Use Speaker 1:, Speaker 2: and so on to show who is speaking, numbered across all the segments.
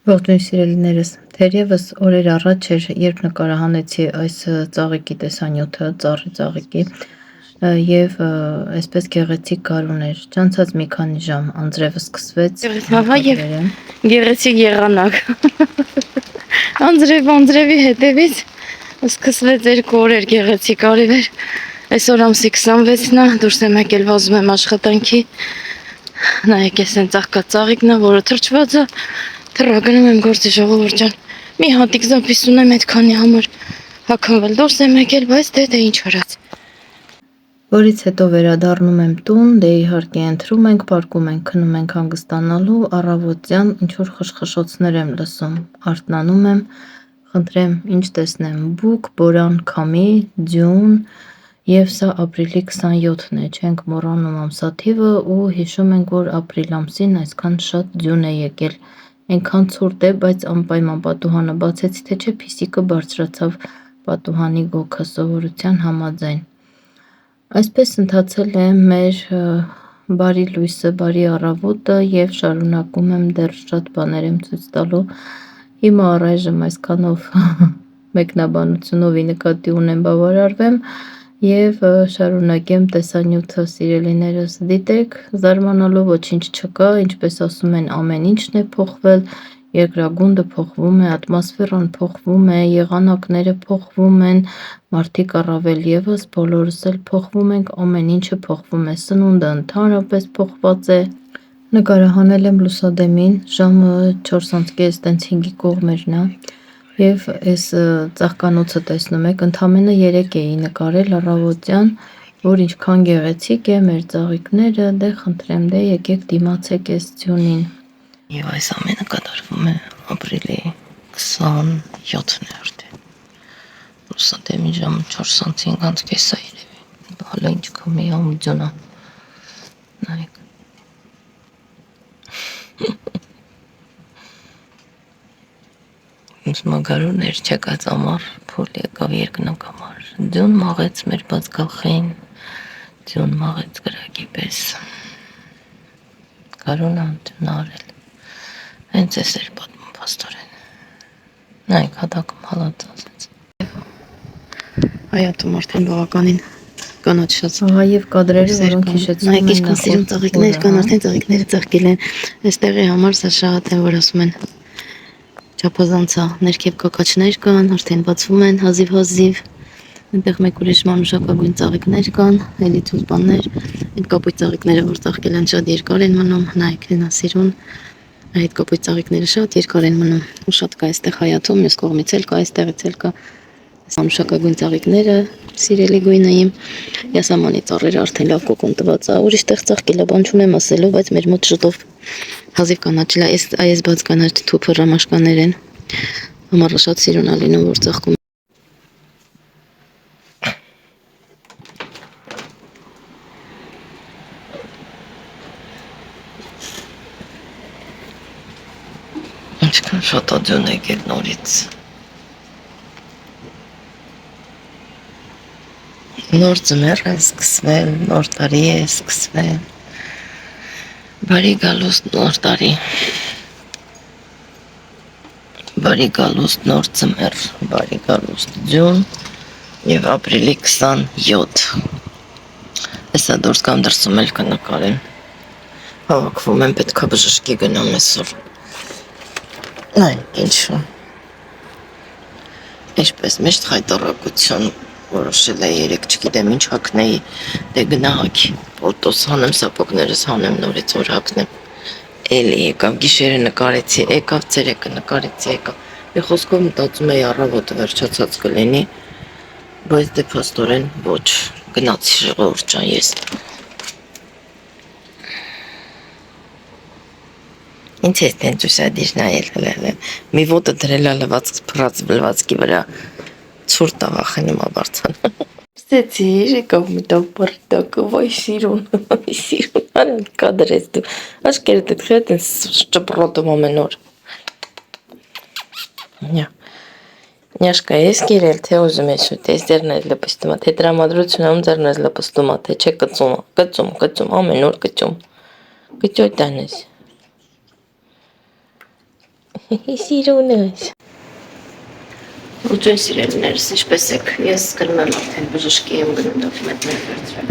Speaker 1: Ողջույն սիրելիներս, թերևս օրեր առաջ էր, երբ նկարահանեցի այս ծաղիկի տեսանյութը, ծառի ծաղիկի, եւ այսպես գեղեցիկ գարուն էր, չանցած մի քանի ժամ անձրևը սկսվեց,
Speaker 2: գեղեցիկ եղանակ, անձրևի հետևից սկսվեց 2 օրեր գեղեցիկ արիվեր, այսօր ամսի 26-ն է, դուրս եմ եկել վազում եմ աշխատանքի, նայեք ես են ծաղկած ծաղիկն է, որը թրջված է, թռագնում եմ գործի ժողովուրդ ջան, մի հատիկ զապիս ունեմ այդքանի համար հագնվել դուրս եմ եկել, բայց դե ինչ արած։
Speaker 1: Որից հետո վերադառնում եմ տուն, դե իհարկե ընթրում ենք, պարկում ենք, քնում ենք հանգստանալու, առավոտյան ինչ-որ խշխշոցներ եմ լսում, արթնանում եմ, խնդրեմ ինչ տեսնեմ, բուկ, բորան, քամի, ձյուն, եւ սա ապրիլի 27-ն է, չենք մոռանում ամսաթիվը ու հիշում ենք, որ ապրիլ ամսին այսքան շատ ձյուն է եկել, այնքան ցուրտ է, բայց անպայման պատուհանը բացեցի, թե չէ փիսիկը բարձրացավ պատուհանի գոգը սովորության համաձայն։ Այսպես ընթացել է մեր բարի լույսը, բարի առավոտը եւ շարունակում եմ դեռ շատ բաներ եմ ցույց տալու։ Հիմա առայժմ այսքանով մեկնաբանությունով ի նկատի ունեմ բավարարվեմ եւ շարունակեմ տեսանյութը սիրելիներս դիտեք, զարմանալու ոչինչ չկա, ինչպես ասում են ամեն ինչն է փոխվել, երկրագունդը փոխվում է, ատմոսֆերան փոխվում է, եղանակները փոխվում են, մարդիկ առավել եւս, բոլորս էլ փոխվում ենք, ամեն ինչը փոխվում է, սնունդը ընդհանրապես փոխված է։ Նկարահանել եմ լուսադեմին, ժամը 4:30 տենց 5-ի կողմերն է եւ այս ծաղկանոցը տեսնում եք, ընդամենը 3 էի նկարել առավոտյան, որ ինչքան գեղեցիկ է մեր ծաղիկները, դե խնդրեմ, դե եկեք դիմացեք այս ձյունին։
Speaker 2: Եվ այս ամենը կատարվում է ապրիլի 27-ն է արդեն։ Լուսադեմի ժամը 4:05 կեսա երևի։ Հալա ինչ քամի ա ու ձյուն ա։ Նայեք։ Մագարուներ չեկած ամառ, փոլ եկավ երկնակամար։ Ձյուն մաղեց մեր բաց գլխին, ձյուն մաղեց գրակի պես։ Գարունը ձյուն արել։ Հենց էս էր պատմում փաստորեն։ Նայեք, հատակում հալած ասեց։ Հայատում արդեն բավականին կանաչ շատ։
Speaker 1: Ահա եւ կադրերը, որոնք հիշեցնում են
Speaker 2: ինչքան սիրուն ծաղիկներ կան, արդեն ծաղիկները ծաղկել են։ Այստեղի համար սա շատ է, որ ասում են չափազանցա, ներքև կակաչներ կան, արդեն բացվում են հազիվ-հազիվ։ Այնտեղ մեկ ուրիշ մանուշակագույն ծաղիկներ կան, էլի թուլպաններ, այդ կապույտ ծաղիկները, որ ծաղկել են, շատ երկար են մնում, նայեք, լենասիրուն, այդ կապույտ ծաղիկները շատ երկար են մնում, ու շատ կա այստեղ հայաթում, մյուս կողմից էլ կա, այստեղից էլ կա մանուշակագույն ծաղիկները, սիրելի գույնը իմ, յասամանի ծառերը արդեն լավ կոկոն տված է, ուրիշ տեղ ծաղկել է, բան չունեմ ասելու, բայց մեր մոտ շուտով հազիվ կանաչել է, այս բաց կանաչ թուփը ռամաշկաներ են, համառը շատ սիրուն է լինում, որ ծաղկում ինչքան շատ ադյուն եկել նորից։ Նոր ձմեռ է սկսվել, նոր տարի է սկսվել, բարի գալուստ նոր տարի, բարի գալուստ նոր ձմեռ, բարի գալուստ ձյուն և ապրիլի 27, հեսա դուրս կամ դրսում էլ կնկարեմ, հավաքվում եմ, պետք է բժշկի գնամ այսօր, նայք ինչու, ինչպես միշտ խայտառակություն, որոշել է երեկ չգիտեմ ինչ հակնեի, դե գնա հաքի, պոտոս հանեմ, սապոգներս հանեմ, նորից որ հակնեմ, էլի եկավ, գիշերը նկարեցի, եկավ, ցերեկը նկարեցի, եկավ, մի խոսքով մտածում էի առավոտը վերջացած կլինի, բայց դե փաստորեն ոչ, գնացի ժողովուրդ ջան ես։ Ինչ ես տենց ուսադիր նայել, մի ոտը դրել է լվացք փռած լվացքի վրա, ցուրտ տավախենում աբարձան։ Ստեցի, եկավ մտավ պարտակը, վայ սիրուն, արա կադր ես դու, աշկերտ էդ խետ են ճպրոտում ամեն օր։ Նյաշկա ես կիրել, թե ուզում ես ուտ, ես ձերն ես լպստում, թե տրամադրություն ամ ձերն ես լպստում, թե չէ կծում, ամեն օր կծում, կծոյ տան ես։ Սիրունս։ Ուջեն սիրելիներս, ինչպես եք, ես գրում եմ արդեն բժշկի եմ գնում դոկումենտներ վերցրել։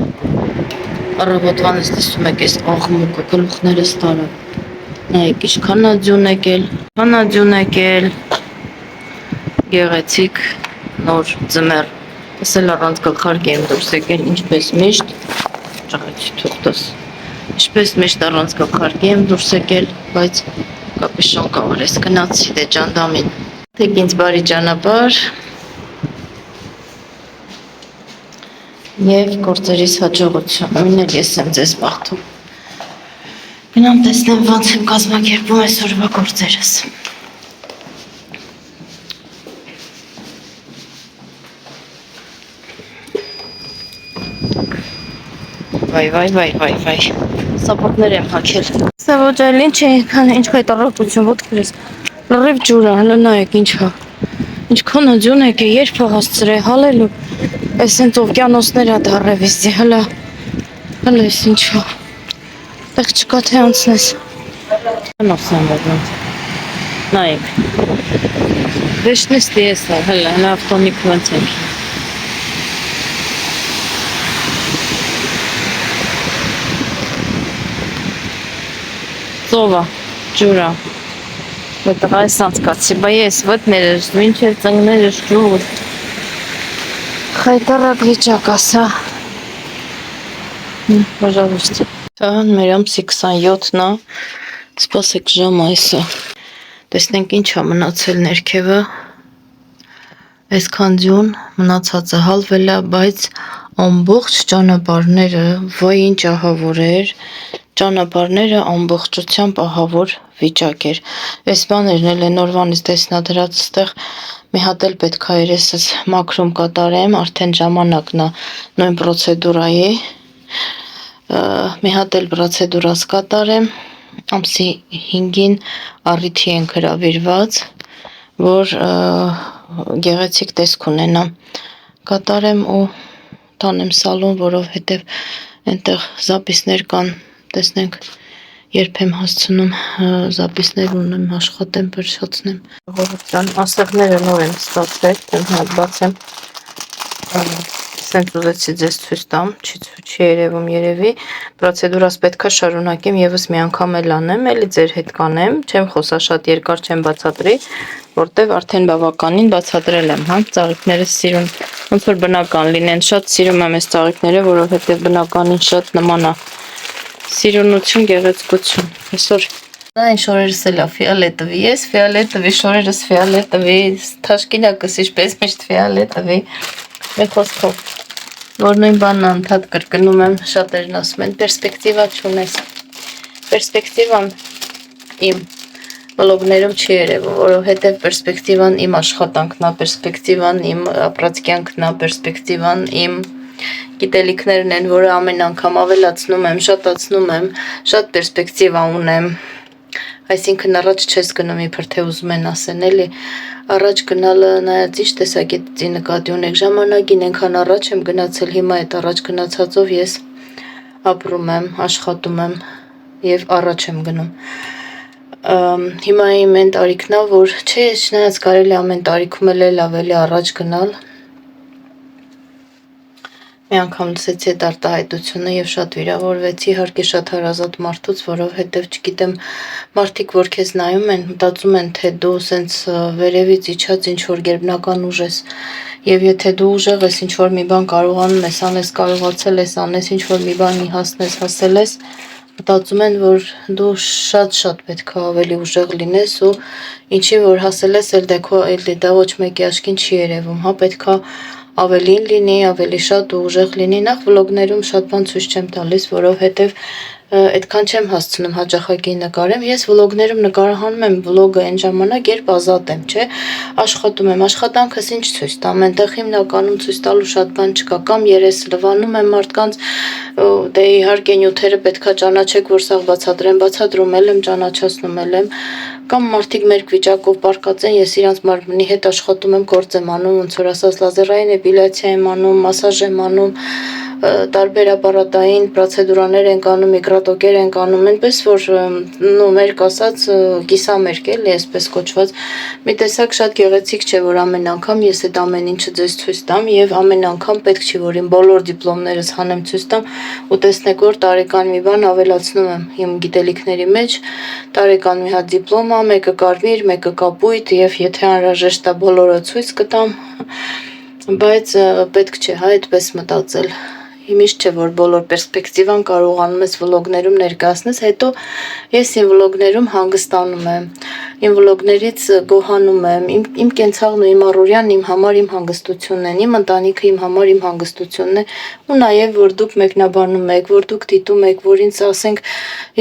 Speaker 2: Առավոտվանից տեսում եք այս աղմուկը գլուխներս տարը։ Նայեք, ինչքան ադյուն գեղեցիկ նոր ձմեռ։ Տեսել առանց գլխարկի եմ դուրս եկել, ինչպես միշտ, ճաղեցի թուղթս։ Ինչպես միշտ առանց գլխարկի եմ դուրս եկել, բայց կապիշոն կավարես գնացի դե ճանդամին։ Թեք ինձ բարի ճանապարհ եւ գործերիս հաջողություն։ Նույնն էլ ես եմ ձեզ մաղթում։ Գնամ տեսնեմ ոնց եմ կազմակերպում այսօրվա գործերս։ Վայ։ Սապոտներ եմ հագել։ Սա ոչ այլ ինչ է, ինչ հայտարարություն ոտքերս։ Լրիվ ջուր է, հələ նայեք ինչա։ Ինչքան աջուն եք, երբ է հասցրե հալելու։ Այս հենց օվկիանոսներ է դառը վիզդի, հələ այս ինչա։ Տեղ չկա թե անցնես։ Նոսան բերնոց։ Նայեք։ Վեշնես դես է, հələ ավտոմիկ ոնց ենք։ Ծովա, ջուրա, վետղ այս անցկացի, բա ես վտներս, մինչև ծնգներս ջուր, խայտարակ վիճակ ասա, բաժավիշտ, տան մեր ամսի 27-նա, սպասեք ժամ այսը, տեսնենք ինչ է մնացել ներքևը, այսքան ձյուն մնացածը հալվել է, բայց ամբողջ ճանապարհները, վայ ինչ ահավոր էր, ճանապարհները ամբողջությամբ ահավոր վիճակ էր։ Այս բաներն էլ են օրվանից տեսնադրած ստեղ մի հատ էլ պետք է երեսս մաքրում կատարեմ, արդեն ժամանակն է նույն պրոցեդուրայի։ Մի հատ էլ պրոցեդուրաս կատարեմ, ամսի 5-ին առիթի ենք հրավիրված, որ գեղեցիկ տեսք ունենամ։ Կատարեմ ու տանեմ սալոն, որովհետև այնտեղ զապիսներ կան, տեսնենք երբ եմ հասցնում զապիսներ ունեմ, աշխատեմ, փրշացնեմ։ Ժողովրդյան ասեղները նոր եմ ստացել, դեմ հատ բացեմ։ Սենց ուզեցի ձեզ ցույց տամ, չի երևում երևի։ Պրոցեդուրաս պետքա շարունակեմ եւս մի անգամ էլ անեմ, էլի ձեր հետ կանեմ, չեմ խոսա շատ երկար չեմ բացատրի, որտեվ արդեն բավականին բացատրել եմ, հա, ծաղիկներս սիրուն, ոնց որ բնական լինեն, շատ սիրում եմ այս ծաղիկները, որովհետև բնականին շատ նման է։ Սիրունություն, գեղեցկություն։ Այսօր այն շորերս էլ է ֆիալետովի, ես ֆիալետովի, շորերս ֆիալետովի, թաշկինակս ինչպես միշտ ֆիալետովի։ Մեկ խոսքով, որ նույն բանն անդադ կրկնում եմ, շատերն ասում են, պերսպեկտիվա չունես։ Պերսպեկտիվան իմ վլոգներում չի երևում, որովհետև պերսպեկտիվան իմ աշխատանքն է, պերսպեկտիվան իմ ապրած կյանքն է, պերսպեկտիվան իմ գիտելիքներն են, որը ամեն անգամ ավելացնում եմ, շատացնում եմ, շատ պերսպեկտիվա ունեմ, այսինքն առաջ չես գնում իբր թե ուզում են ասեն էլի, առաջ գնալը նայած ինչ տեսակետի նկատի ունեք, ժամանակին ենքան առաջ եմ գնացել, հիմա այդ առաջ գնացածով ես ապրում եմ, աշխատում եմ և առաջ եմ գնում։ Հիմա իմ են տարիքն է, որ չէ, չնայած կարելի ամեն տարիքում էլ ավելի առաջ գնալ, մի անգամ լսեցի այդ արտահայտությունը և շատ վիրավորվեցի, իհարկե շատ հարազատ մարդուց, որովհետև չգիտեմ, մարդիկ, որ քեզ նայում են, մտածում են, թե դու սենց վերևից իջած ինչ-որ գերբնական ուժ ես, և եթե դու ուժեղ ես, ինչ-որ մի բան կարողանում ես անես, կարողացել ես անես, ինչ-որ մի բանի հասնես, հասել ես, մտածում են, որ դու շատ պետք է ավելի ուժեղ լինես ու ինչի որ հասել ես, էլ դա ոչ մեկի աչքին չի երևում, հա, պետք է ավելին լինի, ավելի շատ ու ուժեղ լինի, նախ վլոգներում շատ բան ցույց չեմ տալիս, որովհետև այդքան չեմ հասցնում հաճախակի նկարեմ, ես վլոգներում նկարահանում եմ վլոգը այն ժամանակ, երբ ազատ եմ, չէ, աշխատում եմ, աշխատանքս ինչ ցույց տամ, այնտեղ հիմնականում ցույց տալու շատ բան չկա, կամ երես լվանում եմ մարդկանց, դե իհարկե նյութերը պետքա ճանաչեք, որ սաղ բացատրում եմ, ճանաչացնում եմ, կամ մարդիկ մեր վիճակով պարկած են, ես իրանց մարմնի հետ աշխատում եմ, գործ եմ անում, ոնց որ ասած լազերային էպիլյացիա եմ անում, մասաժ եմ անում,
Speaker 1: տարբերաբարատային պրոցեդուրաներ ենք անում, միկրոտոկեր ենք անում, այնպես որ մերկ ասած կիսամերկ էլի, այսպես կոչված, մի տեսակ շատ գեղեցիկ չէ, որ ամեն անգամ ես այդ ամեն ինչը ձեզ ցույց տամ եւ ամեն անգամ պետք չի, որ իմ բոլոր դիպլոմներս հանեմ ցույց տամ ու տեսնեք, որ տարեկան մի բան ավելացնում եմ իմ գիտելիքների մեջ, տարեկան մի հատ դիպլոմ ա, մեկը կարմիր, մեկը կապույտ եւ եթե անհրաժեշտ է բոլորը ցույց կտամ, բայց պետք չէ, հա, այդպես մտածել։ Միշտ չէ, որ բոլոր պերսպեկտիվան կարողանում ես վլոգներում ներկայացնես, հետո ես իմ վլոգներում հանգստանում եմ, իմ վլոգներից գոհանում եմ, իմ կենցաղն ու իմ առօրյան իմ համար իմ հանգստությունն են, իմ ընտանիքը իմ համար իմ հանգստությունն է, ու նաև որ դուք մեկնաբանում եք, որ դուք դիտում եք, որ ինձ ասենք,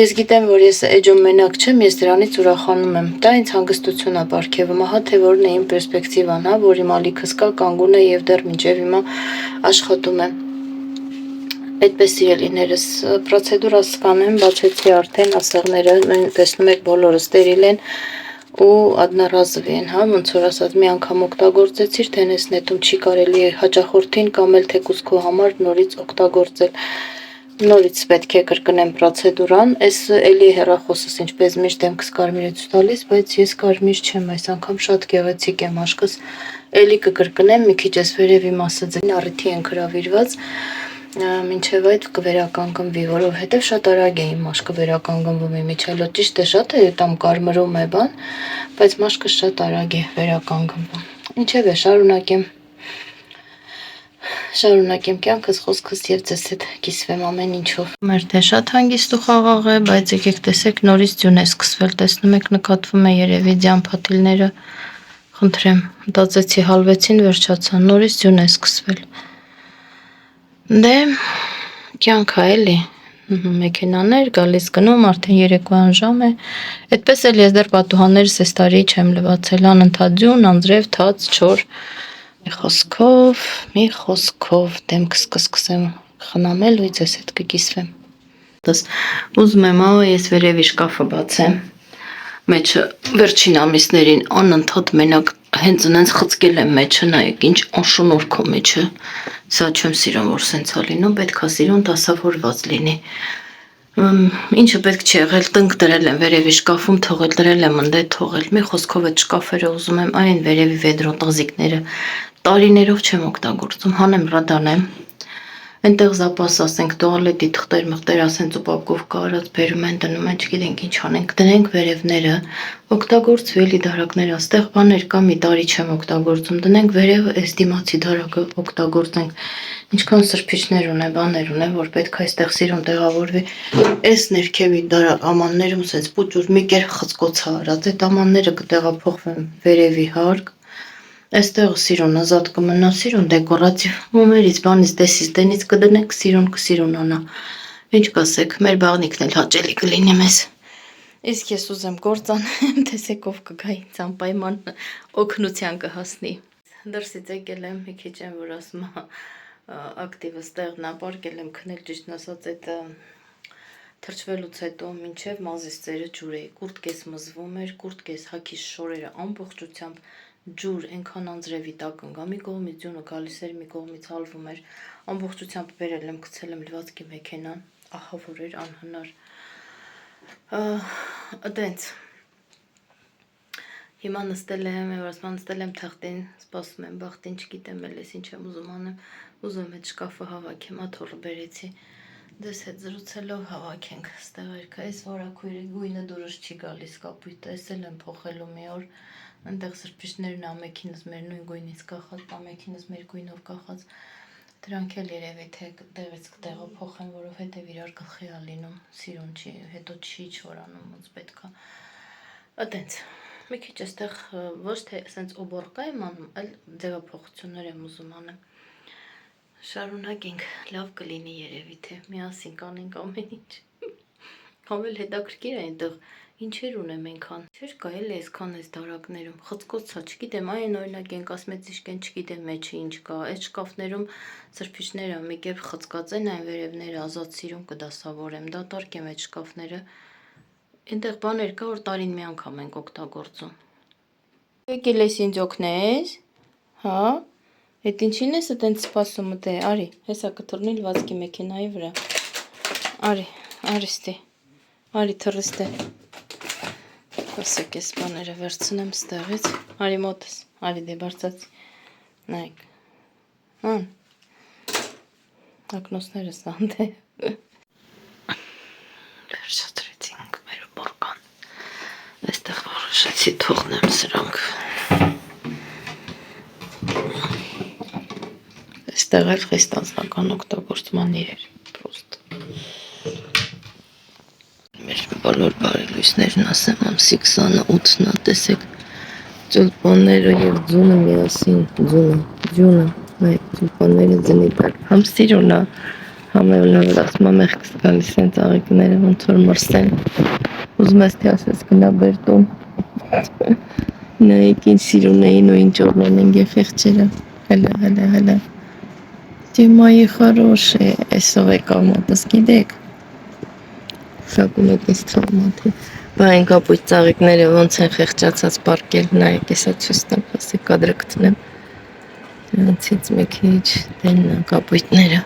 Speaker 1: ես գիտեմ, որ ես էջում մենակ չեմ, ես դրանից ուրախանում եմ, դա ինձ հանգստություն է պարգևում, ահա թե որն է իմ պերսպեկտիվան, հա, որ իմ ալիքս կա, կանգուն է եւ դեռ մինչեւ հիմա աշխատում եմ։ Այդպես սիրելիներս, պրոցեդուրաս կանեմ, բացեցի արդեն ասեղները, տեսնում եք բոլորը ստերիլ են ու одноразовый են, հա, ոնց որ ասած մի անգամ օգտագործեցիր, թե նես նետում չի կարելի հաճախորդին կամ էլ թեկուզ քո համար նորից օգտագործել։ Նորից պետք է կրկնեմ պրոցեդուրան, այս էլի հեռախոսս ինչպես միշտ դեմքս կարմիր է ցույց տալիս, բայց ես կարմիր չեմ, այս անգամ շատ գեղեցիկ է մաշկս, էլի կկրկնեմ, մի քիչ էս վերևի մասը ձայն առիթի են հրավիրված, մինչև այդ կվերականգնվի, որովհետև շատ արագ է իմ մաշկը վերականգնվում իմիջիալոտ, ճիշտ է շատ է там կարմրում է բան, բայց մաշկը շատ արագ է վերականգնվում։ Ինչև է, շարունակեմ կյանքս, խոսքս եւ ձեզ հետ կիսվեմ ամեն ինչով։ Մեր թե շատ հանգիստ ու խաղաղ է, բայց եկեք տեսեք նորից ձյուն է սկսվել, տեսնում եք նկատվում է երևի ձյան փաթիլները, խնդրեմ, մտածեցի հալվեցին վերջացան, նորից ձյուն է սկսվել։ Դե կյանք է էլի, մեքենաներ գալիս գնում, արդեն երեկոյան ժամ է, այդպես էլ ես դեռ պատուհաններս այս տարի չեմ լվացել, անընդհատ ձյուն, անձրև, թաց, չոր, մի խոսքով դեմքս կսկսեմ խնամել ու ձեզ հետ կկիսվեմ։ Ուզում եմ ես վերևի շկաֆը բացեմ, մեջը վերջին ամիսներին անընդհատ մենակ հենց ունենց խցկել եմ մեջը, նայեք ինչ անշնորհք է մեջը, սա չեմ սիրում, որ սենց է լինում, պետք է սիրուն դասավորված լինի։ Ինչը պետք չի եղել, տնկ դրել եմ վերևի շկաֆում, թողել, դրել եմ ընդե թողել, մի խոսքով այդ շկաֆերը ուզում եմ այն վերևի վեդրո տղզիկները տարիներով չեմ օգտագործում, հանեմ ռադանեմ, այնտեղ զապաս ասենք տուալետի թղթեր մղթեր ասենց ու պապկով կարած բերում են դնում են, չգիտենք ինչ անենք, դնենք վերևները, օգտագործվի էլի դարակները, աստեղ բաներ կա մի տարի չեմ օգտագործում, դնենք վերևը այս դիմացի դարակը օգտագործենք, ինչքան սրբիչներ ունե, բաներ ունե, որ պետք է այստեղ սիրուն տեղավորվի, այս ներքևի դարակ ամաններում սենց պուճուր մի կեր խցկոցա արած, այդ ամանները կտեղափոխվեն վերևի հարկ, այստեղ սիրուն ազատ կմնա, սիրուն դեկորատիվ մոմերից, բանից, տեսից, դենից կդնենք, սիրուն կսիրունանա, ինչ կասեք, մեր բաղնիքն էլ հաճելի կլինի մեզ, իսկ ես ուզեմ գործանեմ, տեսեք ով կգա ինձ անպայման օգնության կհասնի, դրսից եկել եմ, մի քիչ եմ, որ ասում ակտիվը ստեղն ապարկել եմ քնել ճիշտն ասած այդ թրջվելուց հետո մինչև մազից ծերը ջուր էի, կուրտկես մզվում էր, կուրտկես հագիս շորերը ամբողջությամբ ջուր, այնքան անձրևի տակ ընկա, մի կողմից ձյունը գալիս էր, մի կողմից հալվում էր, ամբողջությամբ բերել եմ, գցել եմ լվացքի մեքենան, ահա որ էր անհնար, այդենց, հիմա նստել եմ թղթին, սպասում եմ բախտին, չգիտեմ էլ ես ինչ եմ ուզում անեմ, ուզում եմ այդ շկաֆը հավաքեմ, աթոռը բերեցի, դες հետ զրուցելով հավաքենք, ստեղ երկա, այս վարակույրի գույնը դուրս չի գալիս կապույտը, այս էլ եմ փոխելու մի օր, այնտեղ սրբիչներն ամեքինս մեր նույն գույնից կախած, ամեքինս մեր գույնով կախած, դրանք էլ երևի թե տեղից կտեղափոխեմ, որովհետև իրար գլխի է լինում, սիրուն չի, հետո չի չորանում, ոնց պետք է, այդենց, մի քիչ այստեղ ոչ թե սենց օբորկա եմ անում, այլ ձևափոխություններ եմ ուզում անեմ, շարունակենք, լավ կլինի երևի թե միասին կանենք ամեն ինչ, համել հետաքրքիր է այնտեղ, ինչեր ունեմ այնքան, չէր կա էլ այսքան այս դարակներում, խցկոցա, չգիտեմ, այն օրինակ ենք ասմեցիշկ են, չգիտեմ մեջը ինչ կա, այս շկաֆներում սրբիչները մի կերպ խցկած են, այն վերևները ազատ սիրուն կդասավորեմ, դատարկ եմ այդ շկաֆները, այնտեղ բաներ կա, որ տարին մի անգամ ենք օգտագործում։ Եկել ես ինձ օգնես, հա, Էդ ինչին ես այտենց սպասում դե, արի, հեսա կթռնի լվացքի մեքենայի վրա։ Արի, ստի։ Արի թռստե։ Ասեք ես բաները վերցնեմ ստեղից։ Արի մոտս, արի դե բարձած։ Նայեք։ Ան։ Ակնոցները սան դե։ Վերջացրեցինք մեր բորկան։ Այստեղ որոշեցի թողնեմ սրանք։ Այստեղ էլ խեստանցական օգտագործման իրեր, պրոստ։ Մեր բոլոր բարելույթներն ասեմ, ամսի 28-ն տեսեք, ճուլպանները և ձյունը միասին, ձյունը, ճուլպանները ձնի տակ, համ սիրունա, համ էլ ասում մեղքս գալիս են ծաղիկները, ոնց որ մրսեն, ուզում ես թե ասես գնա բեր տուն, նայեք ինչ սիրուն էին ու ինչ օրնեն են գեխեղջերը, հələ, դիմայի խարոշ է, այսով եկավ մոտս գիտեք, շակում եք ես թողմատի, բայն կապույտ ծաղիկները ոնց են խեղճացած պարկել, նայեք եսա չստեմ, ասի կադրը կտնեմ, նրանցից մեկ իչ դեննա կապույտները,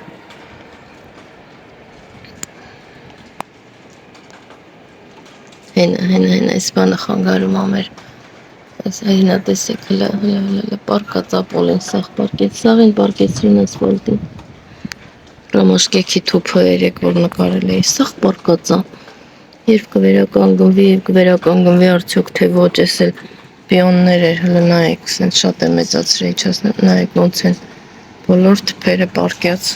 Speaker 1: հեն այս բանը խանգարում ամեր, այս այնա տեսեք, հլը պարկած ապոլ են սաղ պարկեց, սաղ են պարկեցրին ասվալտին, ռամաշկեքի թուպը երեք որ նկարել էի, սաղ պարկածա, երբ կվերականգնվի արդյոք թե ոչ, ես էլ պիոններ էր, հլը նայեք, սենց շատ է մեծացրի, չասնեմ, նայեք ոնց են բոլոր թպերը պարկյաց։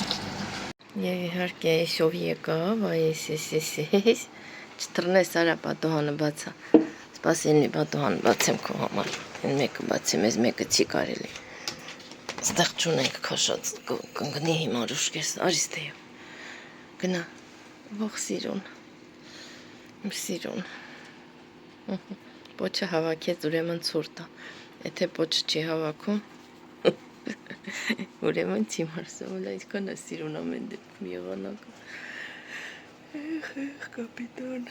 Speaker 1: Եվ իհարկե այսով եկավ, այս, չտրնես արա պատոհանը բացա, սպասելնի պատոհանը բացեմ քո համար, են մեկը բացեմ, ես մեկը չի կարելի, ստեղ չունենք քաշած, կնգնի հիմար ուշկես, արիս դեյով, գնա, ող սիրուն, իմ սիրուն, պոչը հավաքեց ուրեմն ցուրտա, եթե պոչը չի հավաքում, ուրեմն չի մարսում, ուլա ինչքան է սիրուն ամեն դեպքում եղանակը, Эх, կապիտան,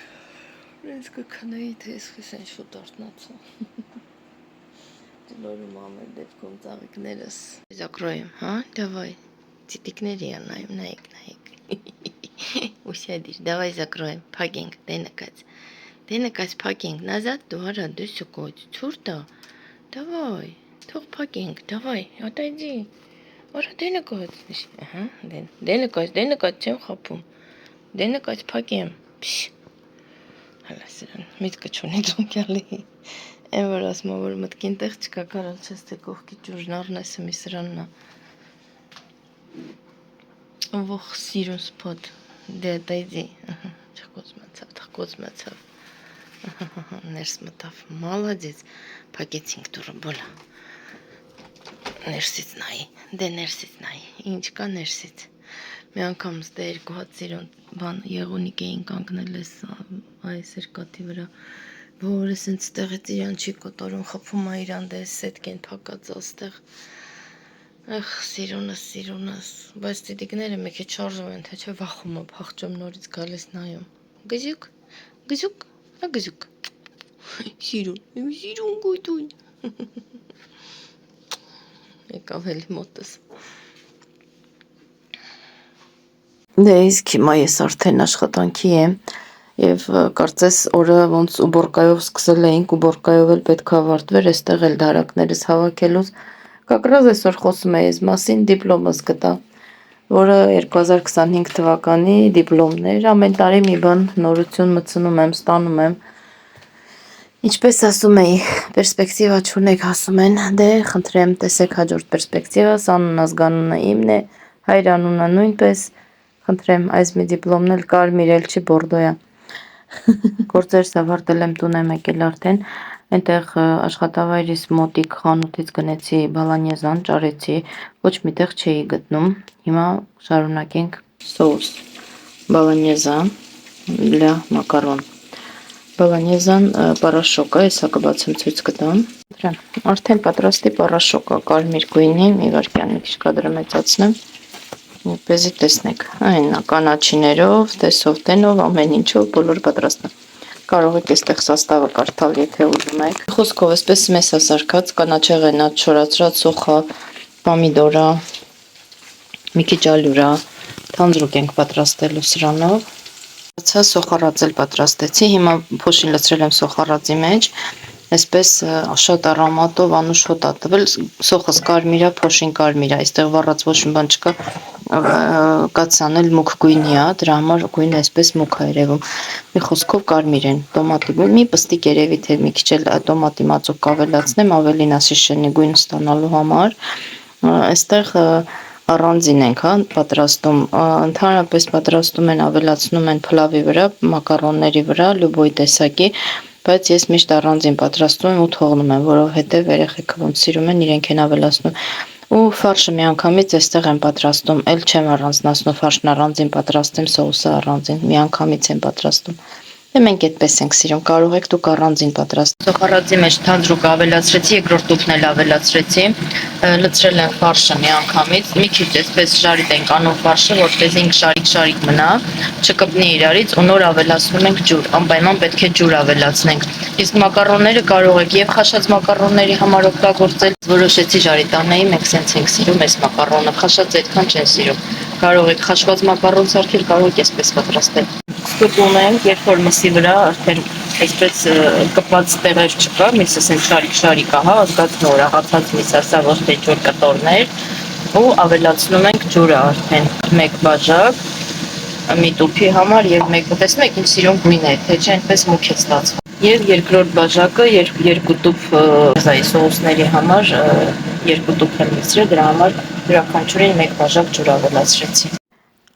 Speaker 1: ես կքնեի, թե ես խիսեն շուտ արտնացա, Լորում ամեն դեպքում ծաղիկներս, զակրոյեմ, հա, դավայ, ծիտիկների անայում, նայեք, ուսյադիր, դավայ զակրոյեմ, պագենք, դենկաց պագենք, նազատ դու արա դու սուկոչ, ցուրտա, դավայ, թող պագենք, դավայ, ատայջի, արա դենկաց, ահա, դենկաց չեմ խապում, դենկաց պագեմ, պշ, հալա սրան, միտքը չունի դոնքյալի, Են որ ասում որ մտքին տեղ չկա կարալ չես թե կողքի ճուժն առնեսը մի սրաննա Ող սիրուն սպոտ դե դայդի թխկոց մացավ ներս մտավ մալադից պակեցինք դուրը բոլա ներսից նայի դե ներսից նայի ինչ կա ներսից մի անգամ ստե երկու հատ սիրուն բան եղունիկ էին կանգնել այս երկաթի վրա Որը սենց ստեղից իրան չի կոտորում, խպում է իրան դես սետք են պակած աստեղ, Եղ սիրունս, բայց տիտիկները մեկ է չարժում են, թե չէ վախում է պաղճում նորից գալիս նայում, գզյուկ, սիրուն գույտուն, եկավ էլի մոտս, Դե իսկ հիմա ես արդեն աշխատանքի եմ, Եվ կարծես օրը ոնց ու բորկայով սկսել էինք ու բորկայով էլ պետք է ավարտվեր, այստեղ էլ դարակներս հավաքելուց կակրած այսօր խոսում էի ես մասին դիպլոմս գտա, որը 2025 թվականի դիպլոմներ, ամեն տարի մի բան նորություն մտցնում եմ, ստանում եմ, ինչպես ասում էի, պերսպեկտիվա չունեք ասում են, դե խնդրեմ տեսեք հաջորդ պերսպեկտիվաս, անուն ազգանունը իմն է, հայրանունը նույնպես, խնդրեմ այս մի դիպլոմն էլ կարմիր էլ չի բորդոյա Գործերս ավարտել եմ տուն եմ եկել արդեն, այնտեղ աշխատավայրիս մոտիկ խանութից գնեցի բալանյեզան, ճարեցի, ոչ միտեղ չէի գտնում, հիմա շարունակենք սոուս, բալանյեզա, լա մակարոն, բալանյեզան պարաշոկա, եսա կբացեմ ցույց կտամ, արդեն պատրաստի պարաշոկա, կարմիր գույնի, մի վարկյան մի քիչ կադրը մեծացնեմ, Պես տեսնեք, այն կանաչիներով, տեսով տենով, ամեն ինչով, բոլոր պատրաստն Կարող եք այստեղ սաստավը կարդալ, եթե ուզում եք Խոսքով, այսպես մեզ հասարկած, կանաչեղենած, չորացրած սոխա, պամիդորա, մի քիչ ալյուրա, թանձրուկ ենք պատրաստելու սրանով։ Սոխառաձ էլ պատրաստեցի, հիմա փոշին լցրել եմ սոխառաձի մեջ, այսպես շատ առամատով անուշ հոտ ա տվել, սոխս կարմիր ա, փոշին կարմիր ա, այստեղ վառած ոչ մի բան չկա, կաց անել մուգ գույնի ա, դրա համար գույնը այսպես մուգ ա երևում, մի խոսքով կարմիր են, տոմատի մի պստիկ երևի թե մի քիչ էլ տոմատի մածուկ կավելացնեմ, ավելի նասիշենի գույն ստանալու համար, այստեղ առանձին ենք պատրաստում, ընդհանրապես պատրաստում են, ավելացնում են փլավի վրա, մակարոնների վրա, լյուբոյ տեսակի, բայց ես միշտ առանձին պատրաստում եմ ու թողնում եմ, որովհետև երեխեքը ոնց սիրում են, իրենք են ավելացնում, ու ֆարշը միանգամից այստեղ եմ պատրաստում, էլ չեմ առանձնացնում, ֆարշն առանձին պատրաստեմ, սոուսը առանձին, միանգամից եմ պատրաստում, Դե մենք այդպես ենք սիրում, կարող եք դուք առանձին պատրաստել։ Սոխառաձի մեջ թանձրուկ ավելացրեցի, երկրորդ տուփն էլ ավելացրեցի, լցրել եմ ֆարշը միանգամից, մի քիչ այսպես շարիտ ենք անում ֆարշը, որպեսզի ինքը շարիկ մնա, չկպնի իրարից ու նոր ավելացնում ենք ջուր, անպայման պետք է ջուր ավելացնենք։ Իսկ մակարոնները կարող եք եւ խաշած մակարոնների համար օգտագործել, որոշեցի ժարիտանեի, մենք սենց ենք սիրում այս մակարոնը, խաշած այդքան չեն սիրում։ Կարող եք խաշված մակարոն սարքել, կարող եք այսպես պատրաստել։ Սկսում ենք, երբ որ միսի վրա արդեն այսպես կպած տեղեր չկա, միսը ասենք շարիկ ահա, ազգացն ուրախացած միս ասա ոչ թե ջուր կտորներ ու ավելացնում ենք ջուրը արդեն մեկ բաժակ մի տուփի համար եւ մեկ տեսնում եք ինչ սիրուն գույն է, թե չէ այնպես մուգ է ստացվում։ Եվ երկրորդ բաժակը երկու տուփ զայ սոուսների համար երկու տուփ եմ լցրել, դրա համար յուրաքանչյուրին մեկ բաժակ ջուր ավելացրեցի։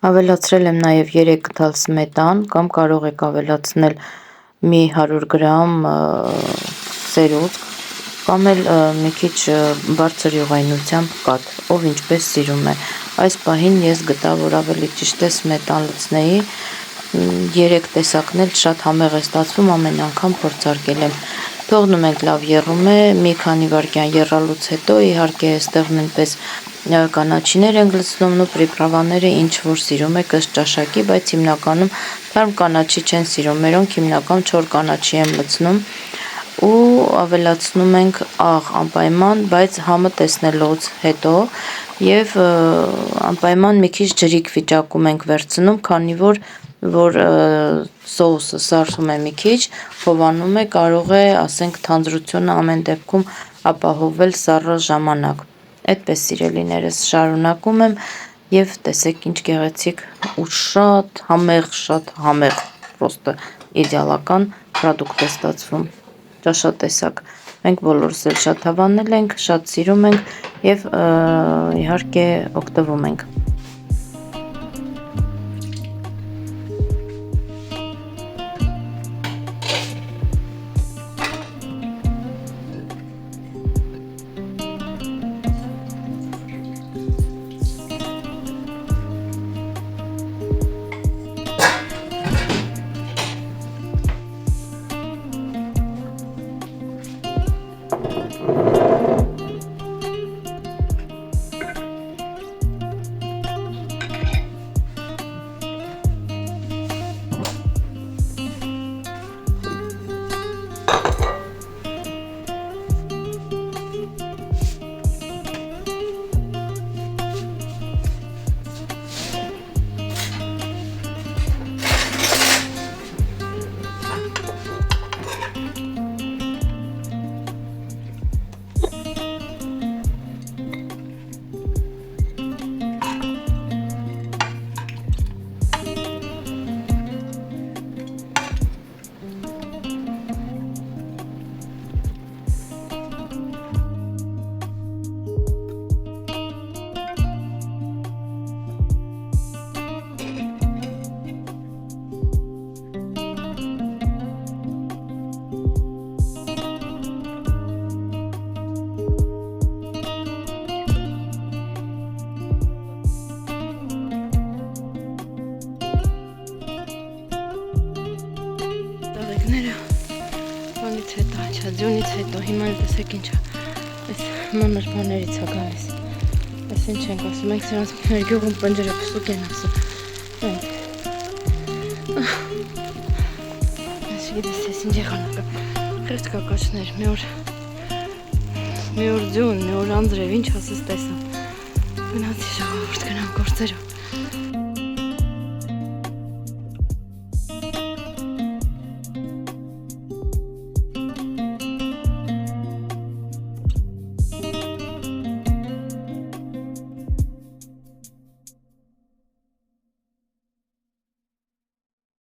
Speaker 1: Ավելացրել եմ նաև 3 գդալ սմետան, կամ կարող եք ավելացնել մի 100 գրամ սերուցք, կամ էլ մի քիչ բարձր յուղայնությամբ կաթ, ով ինչպես սիրում է։ Այս պահին ես գտա, որ ավելի ճիշտ է սմետան լցնեի, 3 տեսակն էլ շատ համեղ է ստացվում, ամեն անգամ փորձարկել եմ։ Թողնում ենք լավ եռում է, մի քանի վայրկյան եռալուց հետո իհարկե այստեղ նույնպես կանաչիներ ենք լցնում ու պրիպրավաները ինչ որ սիրում եք ըստ ճաշակի, բայց հիմնականում թարմ կանաչի չեն սիրում, մերոնք հիմնական չոր կանաչի եմ լցնում ու ավելացնում ենք աղ անպայման, բայց համը տեսնելուց հետո եւ անպայման մի քիչ ջրիկ վիճակում ենք վերցնում, քանի որ սոուսը սարսում է մի քիչ, հովանում է, կարող է, ասենք, թանձրությունը ամեն դեպքում ապահովել սառը ժամանակ։ Այդպես սիրելիներս շարունակում եմ եւ տեսեք ինչ գեղեցիկ ու շատ համեղ, պրոստը իդեալական պրոդուկտ է ստացվում, ճաշատեսակ։ Մենք բոլորս էլ շատ հավանել ենք, շատ սիրում ենք եւ իհարկե օգտվում ենք։ Ձյունից հետո հիմա տեսեք ինչ այս մանր բաներից է գալիս, այս ինչ ենք ասում, մենք սրանց գյուղում պնջերը պսուկ են ասում, այս գիտես ես ինչ եղանակը, խրտ կակաչներ, մի օր ձյուն, մի օր անձրև, ինչ ասես տեսա,
Speaker 2: Գնացի ժողովուրդ գնամ գործերով։